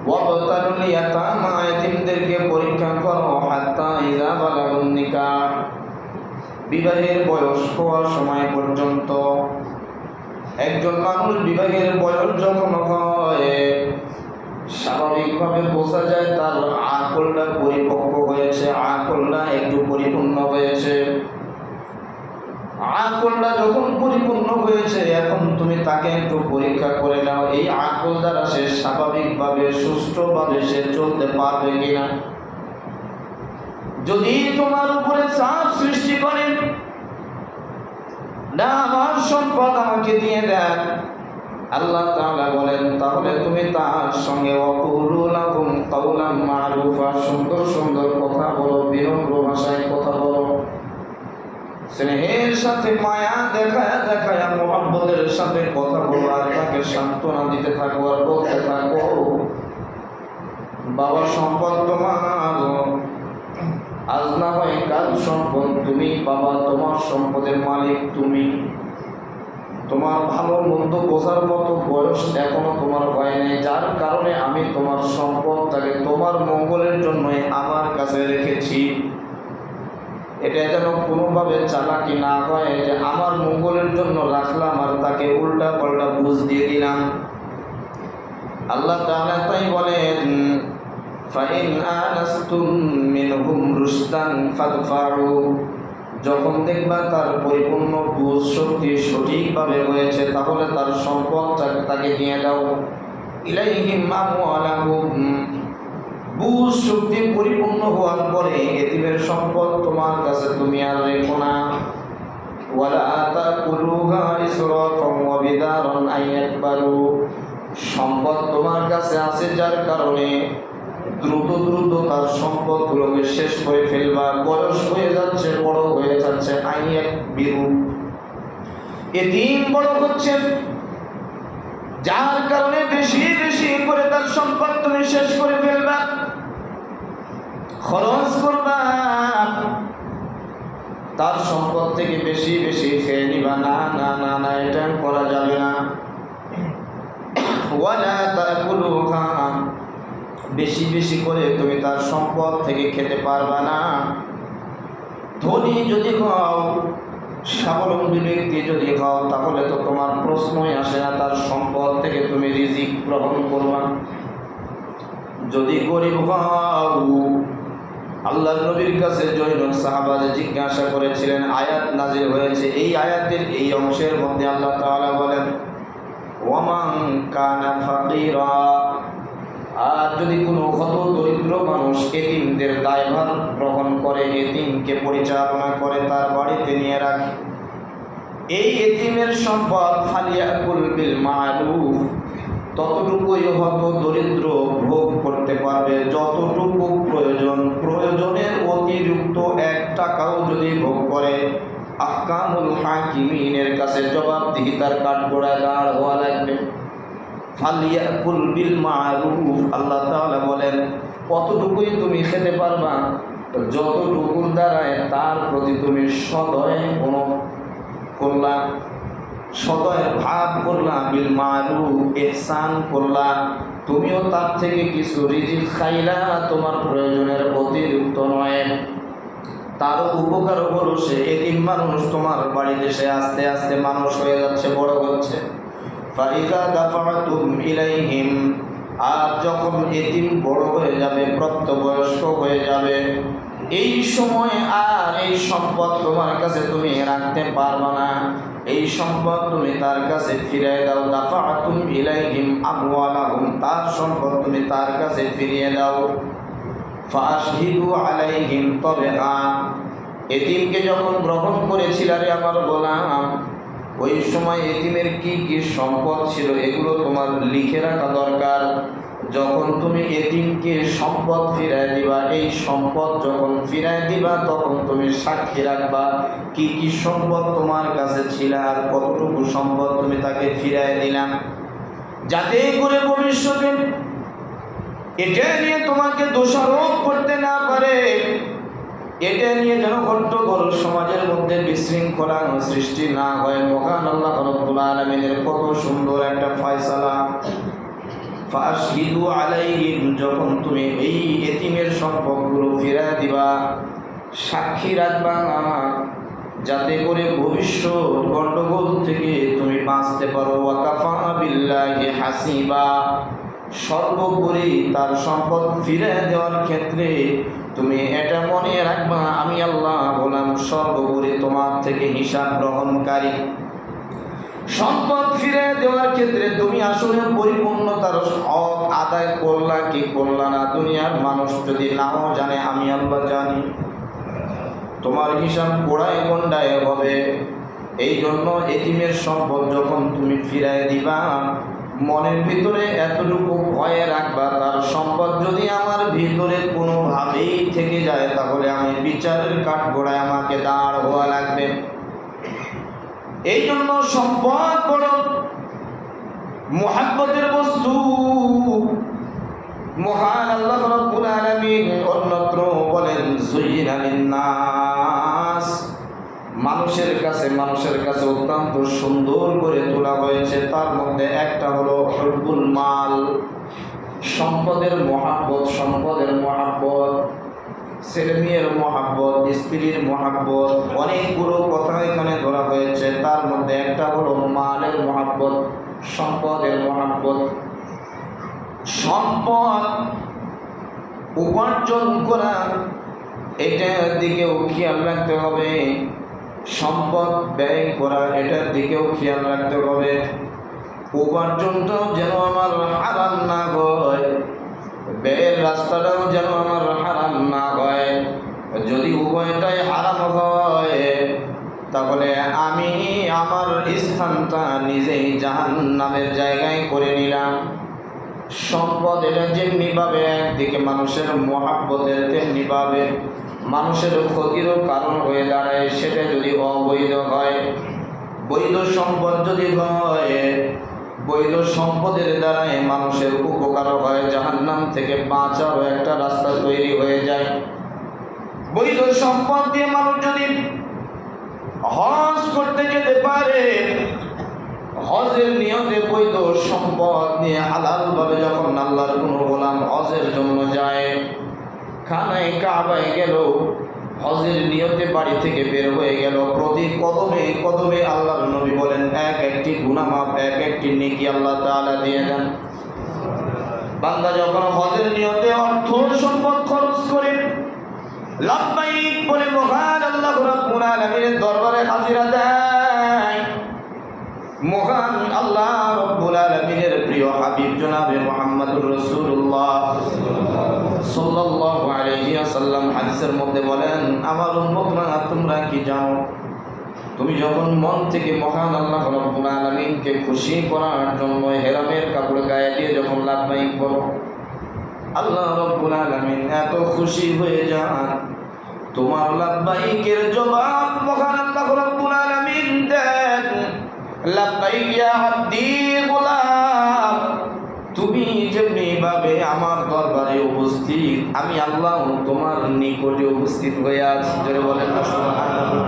ওয়াবতালুল ইয়াতামা এতিমদেরকে পরীক্ষা করো হাত্তা ইযা বালাগুন নিকাহ বিবাহের বয়স হওয়ার সময় পর্যন্ত। একজন মানুষ বিবাহের বয়স যখন হয় স্বাভাবিকভাবে বোঝা যায় তার আকলটা পরিপক্ক হয়েছে, আকলটা একটু পরিপূর্ণ হয়েছে। আকলটা যখন পরিপূর্ণ হয়েছে এখন তুমি তাকে একটু পরীক্ষা করে নাও এই আকল দ্বারা সে স্বাভাবিকভাবে সুষ্ঠুভাবে সে চলতে পারবে কিনা। যদি তোমার উপরে চাপ সৃষ্টি করে না আমার সম্পদ আমাকে দিয়ে দেন, আল্লাহ তাআলা বলেন তাহলে তুমি তার সঙ্গে ওয়াকুলু লাহুম কাওলাম মারুফা, সুন্দর সুন্দর কথা বলো, বিনম্র ভাষায় কথা বলো, স্নেহের সাথে মায়া দেখায় দেখায় মোহাম্মদের সাথে কথা বলো, আর তাকে সান্ত্বনা দিতে থাকো আর বলতে থাকো বাবা সম্পদ তোমার, আজ না হয় কাল সম্পদ তুমি বাবা, তোমার সম্পদের মালিক তুমি। তোমার ভালো মন্দ বোঝার মতো বয়স এখনো তোমার হয় নাই, যার কারণে আমি তোমার সম্পদটাকে তোমার মঙ্গলের জন্যই আমার কাছে রেখেছি। এটা যেন কোনোভাবে চালাকি না হয় যে আমার মঙ্গলের জন্য রাখলাম আর তাকে উল্টা পাল্টা বুঝ দিয়ে দিলাম। আল্লাহ তাআলা তাই বলেন ফাইন আনাস্তুম মিনহুম রুশদান ফাদফাউ, যখন দেখবা তার পরিপূর্ণ বুঝ শক্তি সঠিকভাবে হয়েছে তাহলে তার সম্পদটাকে তাকে দিয়ে দাও। ইলাইহিম আমওয়ালাহুম, বুঝ শক্তি পরিপূর্ণ হওয়ার পরে এতিমের সম্পদ তোমার কাছে তুমি আর রেখো না। ওয়ালা তাকুলুহা ইসরাফান ওয়া বিদারান আইয়াকবারু, সম্পদ তোমার কাছে আছে যার কারণে দ্রুত দ্রুত তার সম্পদগুলোকে শেষ করে ফেলবা, বয়স হয়ে যাচ্ছে বড় হয়ে যাচ্ছে, আইয়াকবিরু এতিম বড় হচ্ছে যার কারণে বেশি বেশি করে তার সম্পদ তুমি শেষ করে ফেলবা, খরচ করবা, তার সম্পদ থেকে বেশি বেশি খেয়ে নিবা। না না না না, এটা করা যাবে না। ওয়ালা তাকুলুহা, বেশি বেশি করে তুমি তার সম্পদ থেকে খেতে পারবা না। ধনী যদি হও, স্বাবলম্বী ব্যক্তি যদি হও, তাহলে তো তোমার প্রশ্নই আসে না তার সম্পদ থেকে তুমি রিজিক গ্রহণ করবা। যদি গরিব হও, আল্লাহর নবীর কাছে জয়নুল সাহাবা জিজ্ঞাসা করেছিলেন, আয়াত নাজিল হয়েছে এই আয়াতের এই অংশের মধ্যে আল্লাহ তাআলা বলেন ওয়ামান কানা ফাকিরা, আর যদি কোনো হত দরিদ্র মানুষ এতিমদের দায়ভার গ্রহণ করে, এতিমকে পরিচালনা করে, তার বাড়িতে নিয়ে রাখে, এই এতিমের সম্পদ ফালিয়াকুল বিল মারুফ, ততটুকুই হত দরিদ্র ভোগ করতে পারবে, যতটুকু প্রয়োজন, প্রয়োজনের অতিরিক্ত 1 টাকাও যদি ভোগ করে আহকামুল হাকিমিনের কাছে জবাবদিহিতার কাঠগড়ায় দাঁড় হওয়া লাগবে। ফালিয়াকুল বিল মারুফ, আল্লাহ তাআলা বলেন কতটুকুই তুমি খেতে পারবা, যতটুকুর দ্বারায় তার প্রতি তুমি সদয় করলা, সদয় ভাব করলা, বিল মারুফ ইহসান করলা, তুমিও তার থেকে কিছু রিজিক খাইলা, তোমার প্রয়োজনের অতিরিক্ত নয়। তার উপকার হলো সে এতিম মানুষ তোমার বাড়িতে সে আস্তে আস্তে মানুষ হয়ে যাচ্ছে, বড় হচ্ছে। ফাইযা দাফাতুম ইলাইহিম, আর যখন এতিম বড় হয়ে যাবে, প্রাপ্তবয়স্ক হয়ে যাবে, এই সময় আর এই সম্পদ তোমার কাছে তুমি রাখতে পারবে না, এই সম্পদ তুমি তার কাছে ফিরিয়ে দাও। দাফাতুম ইলাইহিম আমওয়ালাহুম, তার সম্পদ তুমি তার কাছে ফিরিয়ে দাও। ফাশহিদু আলাইহিম, তবে এতিমকে যখন গ্রহণ করেছিল রে আমার গোলাম, ওই সময় এতিমের কি কি সম্পদ ছিল এগুলো তোমার লিখে রাখা দরকার। যখন তুমি এতিমকে সম্পদ ফিরায় দিবা, এই সম্পদ যখন ফিরায় দিবা তখন তুমি সাক্ষী রাখবা কি কি সম্পদ তোমার কাছে ছিল আর কতটুকু সম্পদ তুমি তাকে ফিরায় দিলাম, যাতে করে ভবিষ্যতে এটা নিয়ে তোমাকে দোষারোপ করতে না পারে। এটা নিয়ে যেন গন্ডগোল সমাজের মধ্যে বিশৃঙ্খলা সৃষ্টি না হয়। মহান আল্লাহ রাব্বুল আলামিনের কত সুন্দর একটা ফয়সালা, ফাশহিদু আলাইহিম, যখন তুমি এই এতিমের সম্পদগুলো ফিরিয়ে দিবা, সাক্ষী রাখবা, যাতে করে ভবিষ্যৎ গন্ডগোল থেকে তুমি বাঁচতে পারো। ওয়া কাফা বিল্লাহি হাসিবা, সর্বোপরি তার সম্পদ ফিরে দেওয়ার ক্ষেত্রে তুমি এটা মনে রাখবা, আমি আল্লাহ বললাম সর্বোপরি তোমার থেকে হিসাব গ্রহণকারী। সম্পদ ফিরে দেওয়ার ক্ষেত্রে তুমি আসলে পরিপূর্ণতার হক আদায় করলা কি করলা না, দুনিয়ার মানুষ যদি নাও জানে, আমি আল্লাহ জানি। তোমার হিসাব পোড়ায় গন্ডায় হবে। এই জন্য এতিমের সম্পদ যখন তুমি ফিরায় দিবা, মনের ভিতরে এতটুকু ভয়ে রাখবা, তার সম্পদ যদি আমার ভিতরে কোনোভাবেই থেকে যায়, তাহলে আমি বিচারের কাঠগড়ায় আমাকে দাঁড় হওয়া লাগবে। এই জন্য সম্পদ বড় মুহাব্বতের বস্তু। মহান আল্লাহ রাব্বুল আলামিন অন্যত্র বলেন, যুইনা লিন-নাস, মানুষের কাছে অত্যন্ত সুন্দর করে তোলা হয়েছে। তার মধ্যে একটা হলো হুব্বুল মাল, সম্পদের মহাব্বত। সম্পদের মহাব্বত, ছেলে মেয়ের মহাব্বত, স্ত্রীর মহাব্বত, অনেকগুলো কথা এখানে ধরা হয়েছে। তার মধ্যে একটা হলো মালের মহাব্বত, সম্পদের মহাব্বত। সম্পদ উপার্জন করা, এটার দিকেও খেয়াল রাখতে হবে। সম্পদ ব্যয় করা, এটার দিকেও খেয়াল রাখতে হবে। উপার্জনটাও যেন আমার হারাম না হয়, ব্যয়ের রাস্তাটাও যেন আমার হারাম না হয়। যদি উভয়টাই হারাম হয়, তাহলে আমি আমার স্থানটা নিজেই জাহান্নামের জায়গায় করে নিলাম। সম্পদ এটা যেমনিভাবে একদিকে মানুষের মহাব্বতের, তেমনিভাবে মানুষের ক্ষতিরও কারণ হয়ে দাঁড়ায়। সেটা যদি অবৈধ হয়, বৈধ সম্পদ যদি হয়, বৈধ সম্পদের দ্বারাই মানুষের উপকারও হয়, জাহান্নাম থেকে বাঁচারও একটা রাস্তা তৈরি হয়ে যায়। বৈধ সম্পদ দিয়ে মানুষ যদি হজ করতে যেতে পারে, হজের নিয়তে বৈধ সম্পদ নিয়ে হালালভাবে যখন আল্লাহর কোনো গোলাম হজের জন্য যায়, খানায় কাবায় গেল, হজের নিয়তে বাড়ি থেকে বের হয়ে গেল, প্রতি কদমে কদমে আল্লাহর নবী বলেন এক একটি গুনাহ মাফ, এক একটি নেকি আল্লাহ তাআলা দিয়ে দেন। বান্দা যখন হজের নিয়তে অর্থ সম্পদ খরচ করে লাব্বাইক বলে মহান আল্লাহ রাব্বুল আলামিনের দরবারে হাজিরা দেয়, মহান আল্লাহ রাব্বুল আলামিনের প্রিয় হাবিব জনাবে মুহাম্মদুর রাসূলুল্লাহ সাল্লাল্লাহু আলাইহি ওয়াসাল্লাম হাদিসের মধ্যে বলেন, আমার উম্মতরা তোমরা কি জানো, তুমি যখন মন থেকে মহান আল্লাহ রাব্বুল আলামিনকে খুশি করার জন্য হেরামের কাপড় গায়ে দিয়ে যখন লাব্বাইক বলো, আল্লাহ রাব্বুল আলামিন এত খুশি হয়ে যান, তোমার লাব্বাইকের জবাব মহান আল্লাহ রাব্বুল আলামিন দেন, লাব্বাইক ইয়া আব্দি গোলাম, তুমি যেমনি ভাবে আমার দরবারে উপস্থিত, আমি আল্লাহ তোমার নিকটে উপস্থিত হয়ে আছি। জোরে বলেন না সুবহানাল্লাহ।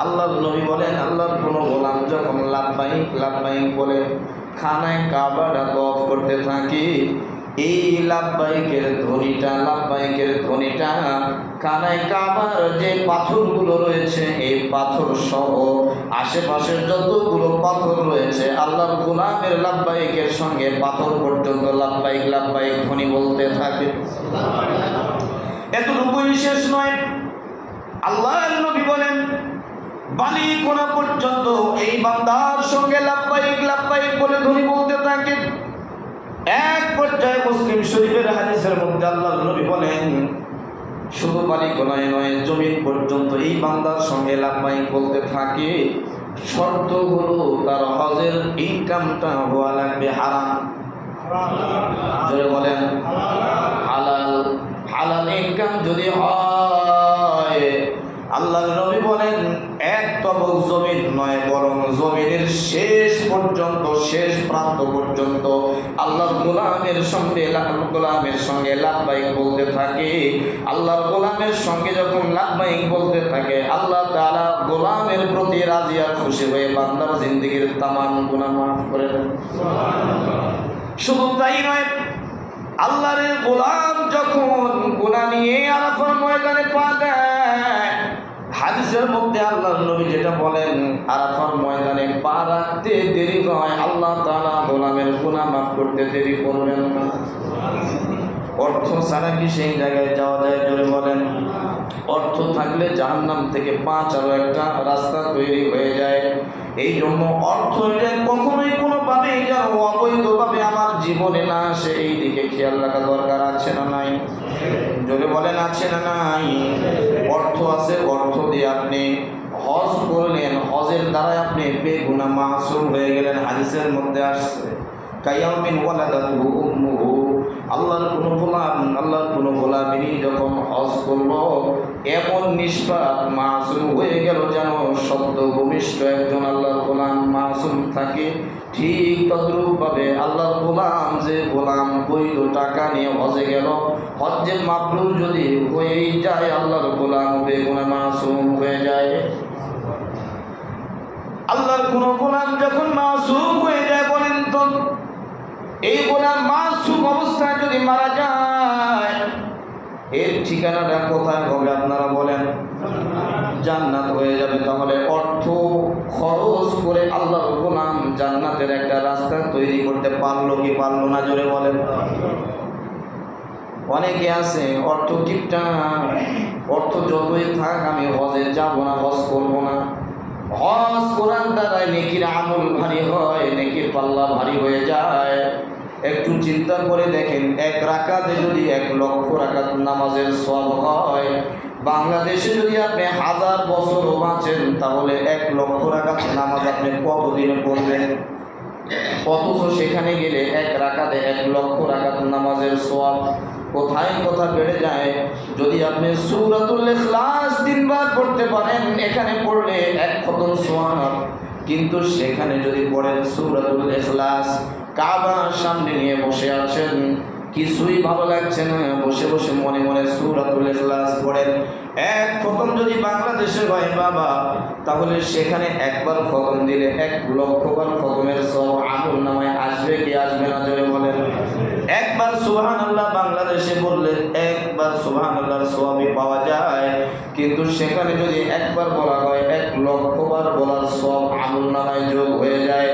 আল্লাহর নবী বলেন, আল্লাহর কোনো গোলাম যখন লাব্বাইক লাব্বাইক বলে খানায় কাবাটা তওয়াফ করতে থাকে, এই লাব্বাইকের ধ্বনিটা খানায় কাবার যে পাথরগুলো রয়েছে, এই পাথর সহ আশেপাশের যতগুলো পাথর রয়েছে, আল্লাহর গোলামের লাব্বাইকের সঙ্গে পাথর পর্যন্ত লাব্বাইক লাব্বাইক ধ্বনি বলতে থাকে। এতটুকুই শেষ নয়, আল্লাহর নবী বলেন বালিকোনা পর্যন্ত এই বান্দার সঙ্গে লাব্বাইক লাব্বাইক বলে ধ্বনি বলতে থাকে। এক পর্যায়ে মুসলিম শরীফের হাদিসের মধ্যে আল্লাহর নবী বলেন, শুধু বালিকোনায় নয়, জমিন পর্যন্ত এই বান্দার সঙ্গে লাব্বাইক বলতে থাকে। শর্ত হলো তার হজের ইনকামটা হওয়া লাগবে হারাম। জোরে বলেন হালাল। হালাল ইনকাম যদি হয়, আল্লাহর নবী বলেন এক তবক জমিন নয়, বরং জমিনের শেষ পর্যন্ত, শেষ প্রান্ত পর্যন্ত আল্লাহর গোলামের সঙ্গে লাব্বাইক বলতে থাকে। আল্লাহর গোলামের সঙ্গে যখন লাব্বাইক বলতে থাকে, আল্লাহ তাআলা গোলামের প্রতি রাজি আর খুশি হয়ে বান্দার জিন্দেগীর তামাম গুনাহ মাফ করে দেন। শুধু তাই নয়, আল্লাহর গোলাম যখন গুনাহ নিয়ে আরাফার ময়দানে পা দেয়, হাদিসের মধ্যে আল্লাহর নবী যেটা বলেন, আরাফার ময়দানে পা রাখতে দেরি হয়, আল্লাহ তাআলা গোলামের গুনাহ মাফ করতে দেরি করবেন না। অর্থ ছাড়া কি সেই জায়গায় যাওয়া যায়? জোরে বলেন। অর্থ থাকলে জাহান্নাম থেকে আরো একটা রাস্তা তৈরি হয়ে যায়। এই জন্য অর্থ কখনোই কোনোভাবেই যেন অবৈধভাবে আমার জীবনে না আসে, এই দিকে খেয়াল রাখা দরকার আছে না নাই? জোরে বলেন, আছে না নাই? অর্থ আছে, অর্থ দিয়ে আপনি হজ করলেন, হজের দ্বারা আপনি বেগুনাহ মাসুম হয়ে গেলেন। হাদিসের মধ্যে আসছে, কায়াউমিন ওয়ালাদাতহু উম্মুহু, আল্লাহর কোনো গোলামেরই যখন হজ করলো, এমন নিষ্পাপ মাসুম হয়ে গেল যেন সদ্য ভূমিষ্ঠ একজন আল্লাহর গোলাম মাসুম থাকে। ঠিক তদ্রূপভাবে আল্লাহর গোলাম বৈধ টাকা নিয়ে হজে গেল, হজ্জে মাবরুর যদি হয়েই যায়, আল্লাহর গোলাম বেগুনাহ মাসুম হয়ে যায়। আল্লাহর কোনো গোলাম যখন মাসুম হয়ে যায়, বলেন তো এই গোলাম মাসুম অবস্থায় যদি মারা যায়, এর ঠিকানাটা কোথায় হবে আপনারা বলেন? জান্নাত হয়ে যাবে। তাহলে অর্থ খরচ করে আল্লাহর গোলাম জান্নাতের একটা রাস্তা তৈরি করতে পারলো কি পারলো না? জোরে বলেন। অনেকে আছে অর্থ টিপটা, অর্থ যতই থাক আমি হজে যাব না, হজ করব না। হজ করার দ্বারা নেকির আমল ভারী হয়, নেকির পাল্লা ভারী হয়ে যায়। একটু চিন্তা করে দেখেন, এক রাকাতে যদি 1 লক্ষ রাকাত নামাজের সওয়াব হয়, বাংলাদেশে যদি আপনি 1000 বছরও বাঁচেন, তাহলে 1 লক্ষ রাকাত নামাজ আপনি কতদিনে পড়বেন? অথচ সেখানে গেলে 1 রাকাতে 1 লক্ষ রাকাত নামাজের সওয়াব কোথায় কথা বেড়ে যায়। যদি আপনি সূরাতুল ইখলাস 3 বার পড়তে পারেন, এখানে পড়লে 1 খতম সওয়াব। কিন্তু সেখানে যদি পড়েন সূরাতুল ইখলাস, কাবার সামনে নিয়ে বসে আছেন, কিছুই ভালো লাগছে না, বসে বসে মনে মনে সূরাতুল ইখলাস পড়েন, 1 খতম যদি বাংলাদেশে হয় বাবা, তাহলে সেখানে একবার খতম দিলে 1 লক্ষ বার খতমের সওয়াব আমল নামায় আসবে কি আসবে না? জোরে বলেন। একবার সুবহানাল্লাহ বাংলাদেশে বললে একবার সুবহানাল্লাহর সওয়াবই পাওয়া যায়, কিন্তু সেখানে যদি একবার বলা হয় 1 লক্ষ বার বলার সওয়াব আমল নামায় যোগ হয়ে যায়।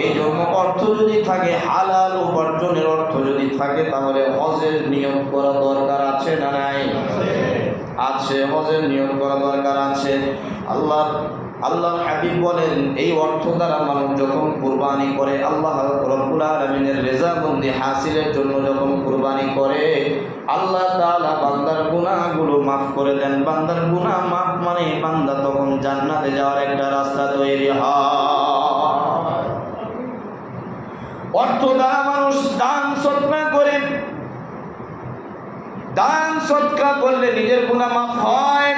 এই জন্য অর্থ যদি থাকে, হালাল উপার্জনের অর্থ যদি থাকে, তাহলে হজের নিয়ত করা দরকার আছে না নাই? আছে, হজের নিয়ত করা দরকার আছে। আল্লাহ হাবিব বলেন, এই অর্থ দ্বারা মানুষ যখন কুরবানি করে, আল্লাহ রাব্বুল আলামিনের রেজামন্দি হাসিলের জন্য যখন কুরবানি করে, আল্লাহ তাআলা বান্দার গুনাহগুলো মাফ করে দেন। বান্দার গুনাহ মাফ মানে বান্দা তখন জান্নাতে যাওয়ার একটা রাস্তা তৈরি হয়। অর্থ দ্বারা মানুষ দান সদকা করলে নিজের গুনাহ মাফ হয়,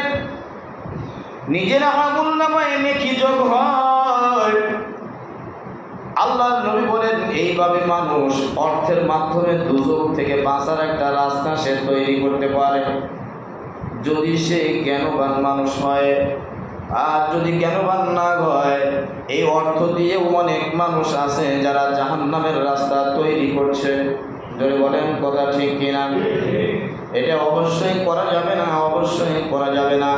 নিজের আমল নামায় নেকি যোগ হয়। আল্লাহর নবী বলেন, এইভাবে মানুষ অর্থের মাধ্যমে দুজক থেকে বাঁচার একটা রাস্তা সে তৈরি করতে পারে, যদি সে জ্ঞানবান মানুষ হয়। আর যদি জ্ঞানবান না হয়, এই অর্থ দিয়েও অনেক মানুষ আছে যারা জাহান্নামের রাস্তা তৈরি করছে। যদি বলেন কথা ঠিক কিনা? এটা অবশ্যই করা যাবে না, অবশ্যই করা যাবে না।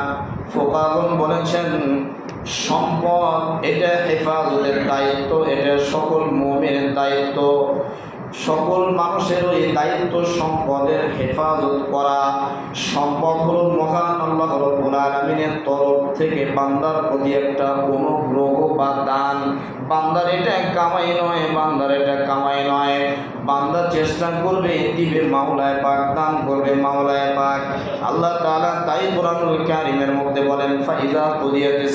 ফুকাহাগণ বলেছেন, সম্পদ এটা হেফাজতের দায়িত্ব, এটা সকল মুমিনের দায়িত্ব, সকল মানুষের ওই দায়িত্ব সম্পদের হেফাজত করা। সম্পদ হলো মহান আল্লাহ রাব্বুল আলামিনের তরফ থেকে বান্দার প্রতি একটা অনুগ্রহ বা দান। বান্দার এটা কামাই নয়, বান্দা চেষ্টা করবে দিবে মাওলায়ে পাক, দান করবে মাওলায়ে পাক। আল্লাহ তাআলা তাই কোরআনুল কারীমের মধ্যে বলেন, ফাইজা কুদিয়াতিস